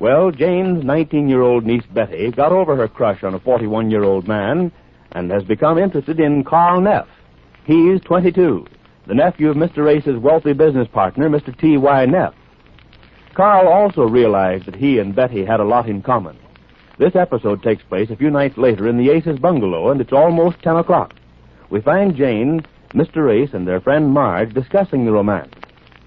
Well, Jane's 19-year-old niece Betty got over her crush on a 41-year-old man and has become interested in Carl Neff. He's 22, the nephew of Mr. Ace's wealthy business partner, Mr. T.Y. Neff. Carl also realized that he and Betty had a lot in common. This episode takes place a few nights later in the Ace's bungalow, and it's almost 10 o'clock. We find Jane, Mr. Ace, and their friend Marge discussing the romance.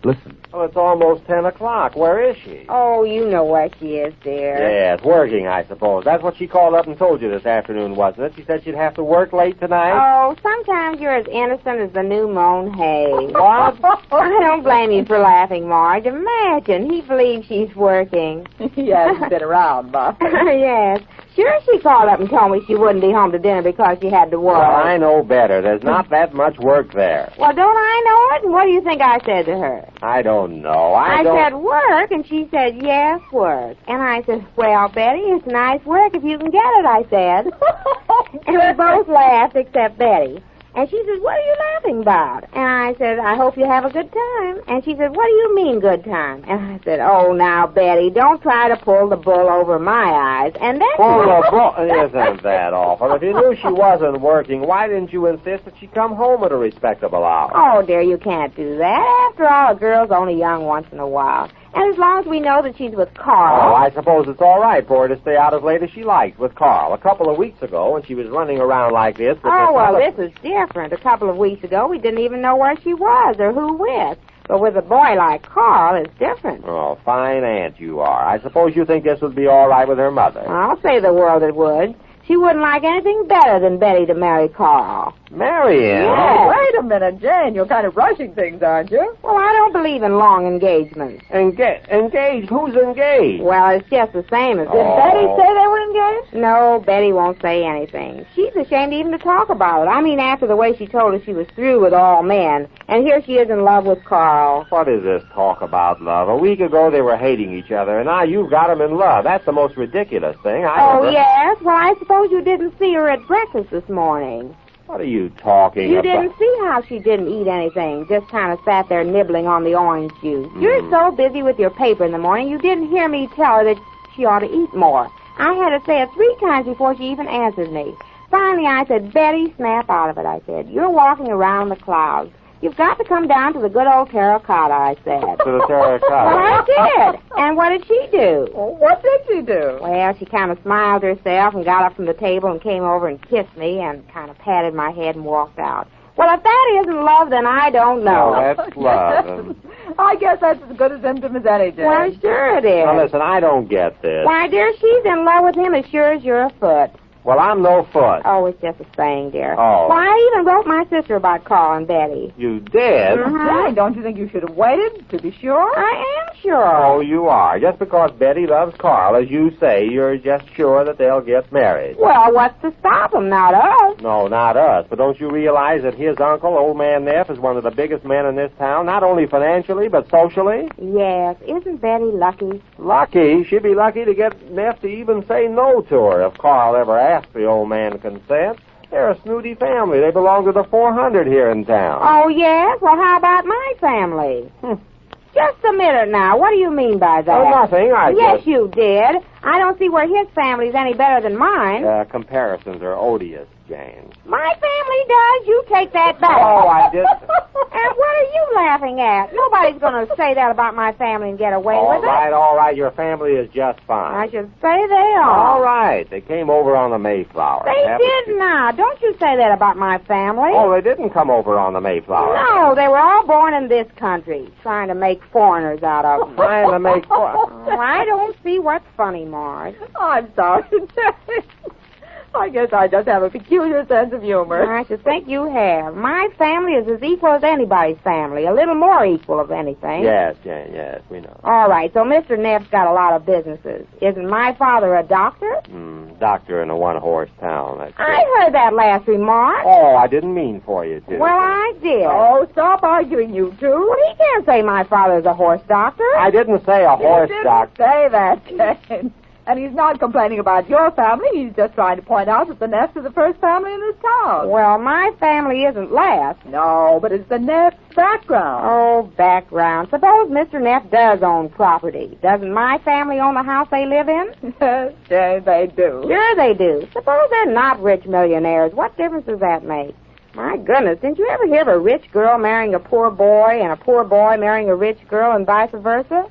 Listen. Oh, it's almost 10 o'clock. Where is she? Oh, you know where she is, dear. Yes, working, I suppose. That's what she called up and told you this afternoon, wasn't it? She said she'd have to work late tonight. Oh, sometimes you're as innocent as the new mown hay. What? I don't blame you for laughing, Marge. Imagine, he believes she's working. He hasn't been around, Bob. Yes. Sure, she called up and told me she wouldn't be home to dinner because she had to work. Well, I know better. There's not that much work there. Well, don't I know it? And what do you think I said to her? I don't know. I said work, and she said, yes, work. And I said, well, Betty, it's nice work if you can get it, I said. And we both laughed except Betty. And she said, what are you laughing about? And I said, I hope you have a good time. And she said, what do you mean good time? And I said, oh, now, Betty, don't try to pull the bull over my eyes. And then... Pull the bull? Isn't that awful? If you knew she wasn't working, why didn't you insist that she come home at a respectable hour? Oh, dear, you can't do that. After all, a girl's only young once in a while. And as long as we know that she's with Carl... Oh, I suppose it's all right for her to stay out as late as she likes with Carl. A couple of weeks ago, when she was running around like this... This is different. A couple of weeks ago, we didn't even know where she was or who with. But with a boy like Carl, it's different. Oh, fine aunt you are. I suppose you think this would be all right with her mother. I'll say the world it would. She wouldn't like anything better than Betty to marry Carl. Marry him? Yes. Oh, wait a minute, Jane. You're kind of rushing things, aren't you? Well, I don't believe in long engagements. Engaged? Who's engaged? Well, it's just the same as... Did Betty say they were engaged? No, Betty won't say anything. She's ashamed even to talk about it. I mean, after the way she told us she was through with all men. And here she is in love with Carl. What is this talk about love? A week ago they were hating each other, and now you've got them in love. That's the most ridiculous thing yes? Well, I suppose you didn't see her at breakfast this morning. What are you talking You about? didn't see how she didn't eat anything, just kind of sat there nibbling on the orange juice. You're so busy with your paper in the morning, you didn't hear me tell her that she ought to eat more. I had to say it 3 times before she even answered me. Finally, I said, Betty, snap out of it, I said. You're walking around the clouds. You've got to come down to the good old terracotta, I said. To the terracotta? Well, I did. And what did she do? Well, what did she do? Well, she kind of smiled herself and got up from the table and came over and kissed me and kind of patted my head and walked out. Well, if that isn't love, then I don't know. Oh, that's love. I guess that's as good a symptom as any, Jane. Well, sure it is. Now, listen, I don't get this. Why, dear, she's in love with him as sure as you're a foot. Well, I'm no foot. Oh, it's just a saying, dear. Oh. Why, I even wrote my sister about Carl and Betty. You did? Jane, don't you think you should have waited to be sure? I am sure. Oh, you are. Just because Betty loves Carl, as you say, you're just sure that they'll get married. Well, what's to stop them? Not us. No, not us. But don't you realize that his uncle, Old Man Neff, is one of the biggest men in this town, not only financially, but socially? Yes. Isn't Betty lucky? Lucky? She'd be lucky to get Neff to even say no to her if Carl ever asked the old man to consent. They're a snooty family. They belong to the 400 here in town. Oh, yes? Well, how about my family? Just a minute now. What do you mean by that? Oh, nothing. Yes, you did. I don't see where his family's any better than mine. Comparisons are odious, Jane. My family does. You take that back. Oh, I did. And what are you laughing at? Nobody's going to say that about my family and get away with it. All right. Your family is just fine. I should say they are. All right. They came over on the Mayflower. They did not. Don't you say that about my family. Oh, they didn't come over on the Mayflower. No, they were all born in this country, trying to make foreigners out of them. Trying to make Oh, I don't see what's funny, Marge. I'm sorry, Jane. I guess I just have a peculiar sense of humor. I should think you have. My family is as equal as anybody's family, a little more equal of anything. Yes, Jane, yes, we know. All right, so Mr. Neff's got a lot of businesses. Isn't my father a doctor? Doctor in a one-horse town. I heard that last remark. Oh, I didn't mean for you to. Well, I did. Oh, stop arguing, you two. Well, he can't say my father's a horse doctor. I didn't say a horse doctor. Say that, Jane. And he's not complaining about your family. He's just trying to point out that the Neffs are the first family in this town. Well, my family isn't last. No, but it's the Neff background. Oh, background. Suppose Mr. Neff does own property. Doesn't my family own the house they live in? Sure, they do. Sure they do. Suppose they're not rich millionaires. What difference does that make? My goodness, didn't you ever hear of a rich girl marrying a poor boy and a poor boy marrying a rich girl and vice versa?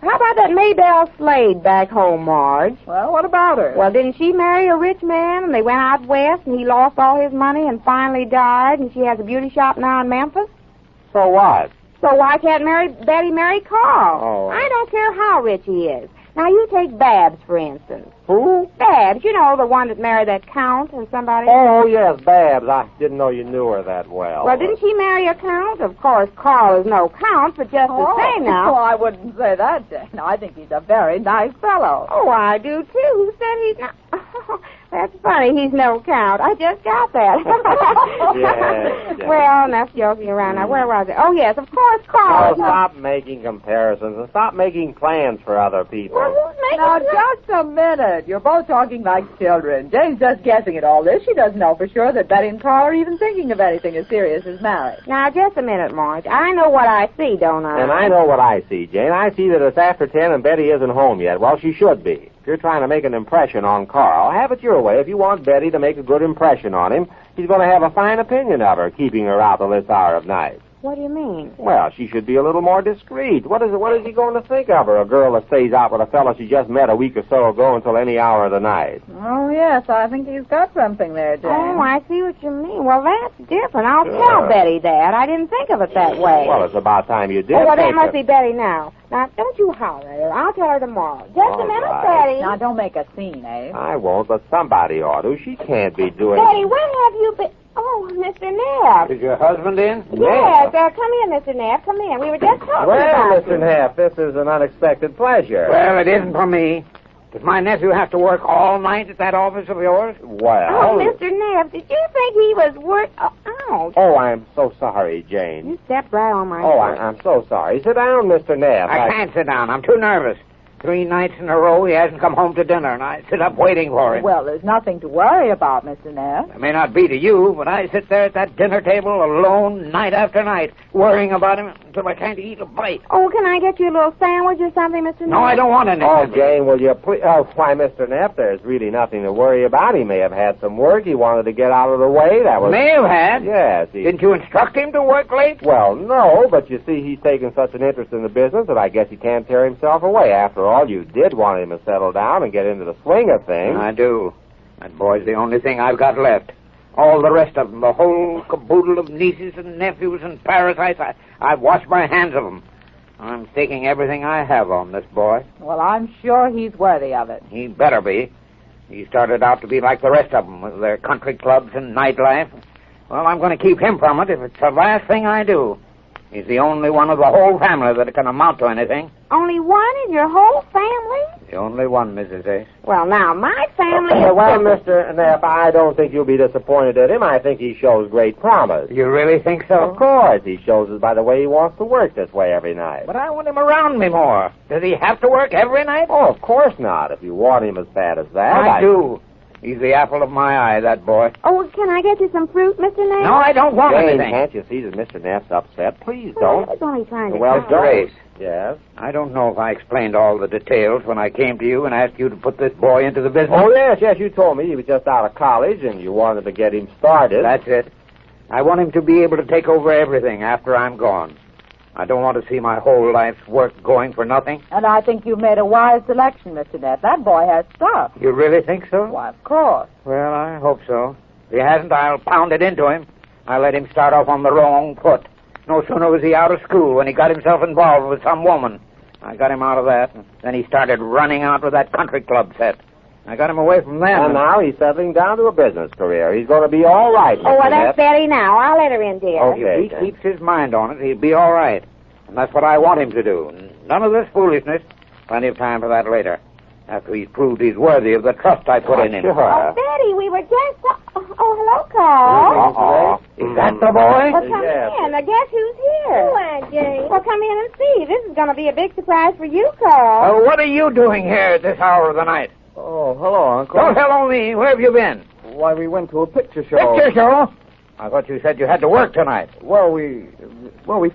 How about that Maybelle Slade back home, Marge? Well, what about her? Well, didn't she marry a rich man and they went out west and he lost all his money and finally died and she has a beauty shop now in Memphis? So what? So why can't Betty marry Carl? Oh. I don't care how rich he is. Now, you take Babs, for instance. Who? Babs, you know, the one that married that count or somebody. Oh, yes, Babs. I didn't know you knew her that well. Well, didn't she marry a count? Of course, Carl is no count, but just the same now. Oh, I wouldn't say that, Jane. I think he's a very nice fellow. Oh, I do, too. Who said he's not? That's funny. He's no count. I just got that. Yes. Well, enough joking around. Now, where was it? Oh, yes, of course, Carl. Oh, stop making comparisons and stop making plans for other people. Well, who's making Now, plans? just a minute. You're both talking like children. Jane's just guessing at all this. She doesn't know for sure that Betty and Carl are even thinking of anything as serious as marriage. Now, just a minute, Marge. I know what I see, don't I? And I know what I see, Jane. I see that it's after 10 and Betty isn't home yet. Well, she should be. If you're trying to make an impression on Carl, have it your way. If you want Betty to make a good impression on him, he's going to have a fine opinion of her, keeping her out till this hour of night. What do you mean? Well, she should be a little more discreet. What is he going to think of her, a girl that stays out with a fellow she just met a week or so ago until any hour of the night? Oh, yes, I think he's got something there, Jane. Oh, I see what you mean. Well, that's different. I'll tell Betty that. I didn't think of it that way. Well, it's about time you did. Oh, well, that think must of- be Betty now. Now, don't you holler at her. I'll tell her tomorrow. Just All a minute, right. Betty. Now, don't make a scene, eh? I won't, but somebody ought to. She can't be doing... Betty, when have you been... Oh, Mr. Neff. Is your husband in? Yes, come in, Mr. Neff. Come in. We were just talking Well, about Mr. you. Neff, this is an unexpected pleasure. Well, it isn't for me. Does my nephew have to work all night at that office of yours? Well... Oh, Mr. Neff, did you think he was worth... Oh, ouch. Oh, I'm so sorry, Jane. You stepped right on my Oh, foot. I'm so sorry. Sit down, Mr. Neff. I can't sit down. I'm too nervous. 3 nights in a row he hasn't come home to dinner, and I sit up waiting for him. Well, there's nothing to worry about, Mr. Neff. It may not be to you, but I sit there at that dinner table alone night after night, worrying about him until I can't eat a bite. Oh, can I get you a little sandwich or something, Mr. Neff? No, I don't want anything. Oh, Jane, will you please... Oh, why, Mr. Neff, there's really nothing to worry about. He may have had some work. He wanted to get out of the way. That was... May have had. Yes, he... Didn't you instruct him to work late? Well, no, but you see, he's taken such an interest in the business that I guess he can't tear himself away. After all, you did want him to settle down and get into the swing of things. I do. That boy's the only thing I've got left. All the rest of them, the whole caboodle of nieces and nephews and parasites, I've washed my hands of them. I'm staking everything I have on this boy. Well, I'm sure he's worthy of it. He better be. He started out to be like the rest of them, with their country clubs and nightlife. Well, I'm going to keep him from it if it's the last thing I do. He's the only one of the whole family that can amount to anything. Only one in your whole family? The only one, Mrs. Ace. Well, now, my family... Well, Mr. Neff, I don't think you'll be disappointed at him. I think he shows great promise. You really think so? Of course. He shows it by the way he wants to work this way every night. But I want him around me more. Does he have to work every night? Oh, of course not. If you want him as bad as that... I do. He's the apple of my eye, that boy. Oh, can I get you some fruit, Mr. Neff? No, I don't want Jane, anything. can't you see that Mr. Neff's upset? Please Well, I don't. was only trying to... Well, help. Mr. Ace, Yes? I don't know if I explained all the details when I came to you and asked you to put this boy into the business. Oh, yes, you told me he was just out of college and you wanted to get him started. That's it. I want him to be able to take over everything after I'm gone. I don't want to see my whole life's work going for nothing. And I think you've made a wise selection, Mr. Neff. That boy has stuff. You really think so? Why, of course. Well, I hope so. If he hasn't, I'll pound it into him. I'll let him start off on the wrong foot. No sooner was he out of school when he got himself involved with some woman. I got him out of that, and then he started running out with that country club set. I got him away from them. And now he's settling down to a business career. He's going to be all right, Mr. Oh, well, Neff. that's Betty now. I'll let her in, dear. Okay. If he keeps his mind on it, he'll be all right. And that's what I want him to do. None of this foolishness. Plenty of time for that later. after he's proved he's worthy of the trust I put in him. Sure. Oh, Betty, we were just... Oh, hello, Carl. Is that the boy? Well, come in. I guess who's here? Oh, Aunt Jane. Well, come in and see. This is going to be a big surprise for you, Carl. What are you doing here at this hour of the night? Oh, hello, Uncle. Don't tell me. Where have you been? Why, we went to a picture show. Picture show? I thought you said you had to work tonight. Well, we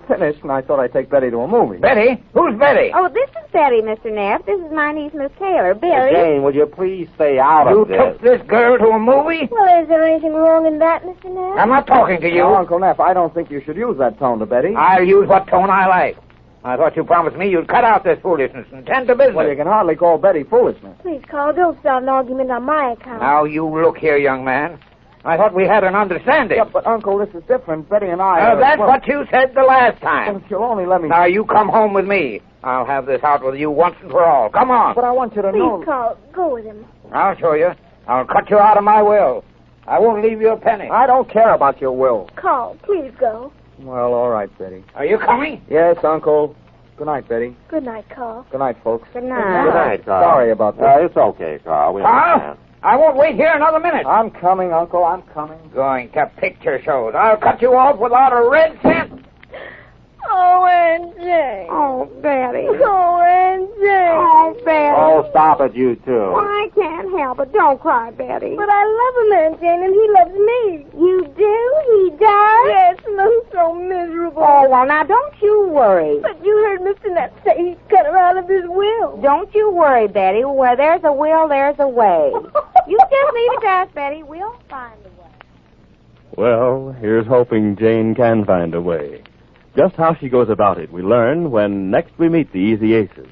finished, and I thought I'd take Betty to a movie. Betty? Who's Betty? Oh, this is Betty, Mr. Neff. This is my niece, Miss Taylor. Billy. Jane, would you please stay out You of this? took this girl to a movie? Well, is there anything wrong in that, Mr. Neff? I'm not talking to you. No, Uncle Neff, I don't think you should use that tone to Betty. I'll use what tone I like. I thought you promised me you'd cut out this foolishness and tend to business. Well, you can hardly call Betty foolishness. Please, Carl, don't start an argument on my account. Now, you look here, young man. I thought we had an understanding. Yeah, but, Uncle, this is different. Betty and I... That's what you said the last time. If you'll only let me... Now, you come home with me. I'll have this out with you once and for all. Come on. But I want you to know... Please, Carl, go with him. I'll show you. I'll cut you out of my will. I won't leave you a penny. I don't care about your will. Carl, please go. Well, all right, Betty. Are you coming? Yes, Uncle. Good night, Betty. Good night, Carl. Good night, folks. Good night. Good night, Carl. Sorry about that. It's okay, Carl. We Carl? understand. I won't wait here another minute. I'm coming, Uncle. I'm coming. Going to picture shows. I'll cut you off without a red cent. Oh, Aunt Jane. Oh, Betty. Oh, Aunt Jane. Oh, Betty. Oh, stop it, you two. Well, I can't help it. Don't cry, Betty. But I love him, Aunt Jane, and he loves me. You do? He does? Yes, and I'm so miserable. Oh, well, now, don't you worry. But you heard Mr. Neff say he's cut her out of his will. Don't you worry, Betty. Where there's a will, there's a way. You just leave it to us, Betty. We'll find a way. Well, here's hoping Jane can find a way. Just how she goes about it, we learn when next we meet the Easy Aces.